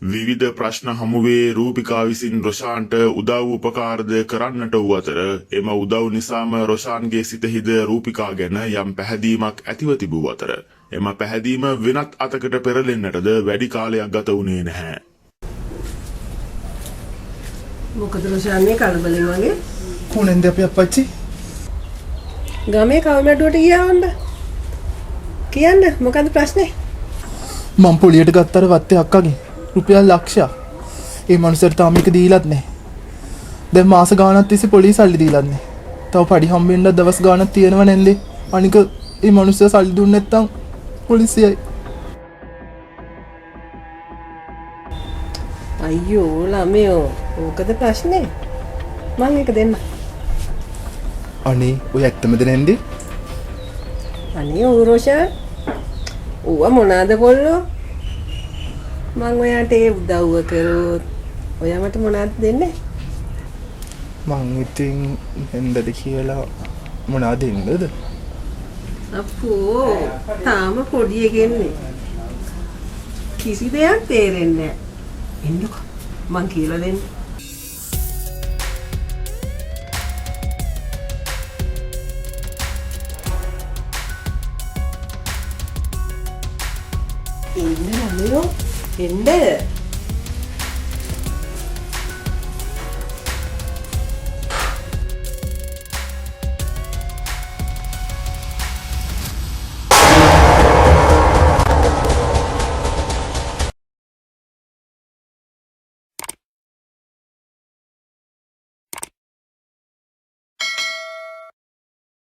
විවිධ ප්‍රශ්න හමුවේ රූපිකා විසින් රොෂාන්ට උදව් උපකාරද කරන්නට වූ අතර එම උදව් නිසාම රොෂාන්ගේ සිතෙහිද රූපිකා ගැන යම් පැහැදීමක් ඇතිව තිබූ අතර එම පැහැදීම වෙනත් අතකට පෙරලෙන්නටද වැඩි කාලයක් ගත වුණේ නැහැ. මොකද රොෂාන් මේ කලබලෙන් වගේ? කොහෙන්ද අපි අප්පච්චි? ගමේ කවුරුටට ගියා වන්ද? කියන්න මොකද්ද ප්‍රශ්නේ? මම පොලියට ගත්තර වත්තේ අක්කගෙන් රුපියල් ලක්ෂයක්. ඒ මනුස්සයාට තාම එක දීලත් නැහැ. දැන් මාස ගාණක් තිස්සේ පොලිය සල්ලි දීලත් නැහැ. තව පඩි හම්බෙන්න දවස් ගාණක් තියෙනව නැන්දේ. අනික ඒ මනුස්සයා සල්ලි දුන්නේ නැත්තම් පොලිසියයි. අයියෝ ළමයෝ මොකද ප්‍රශ්නේ? මම එක දෙන්න. අනේ ඔය ඇත්තමද නැන්දේ? අනේ රොෂාන් ඌව මොනවාද කොල්ලෝ? මං ඔයාට ඒ උදව්ව කරොත් ඔයා මට මොනවද දෙන්නේ? මං ඉතින් හෙන්දද කියලා මොනවද දෙන්නද? අප්පෝ තාම පොඩි එකෙන්නේ. කිසි දෙයක් තේරෙන්නේ නැහැ. එන්නකෝ මං කියලා දෙන්න. එන්න ළමයෝ එන්න.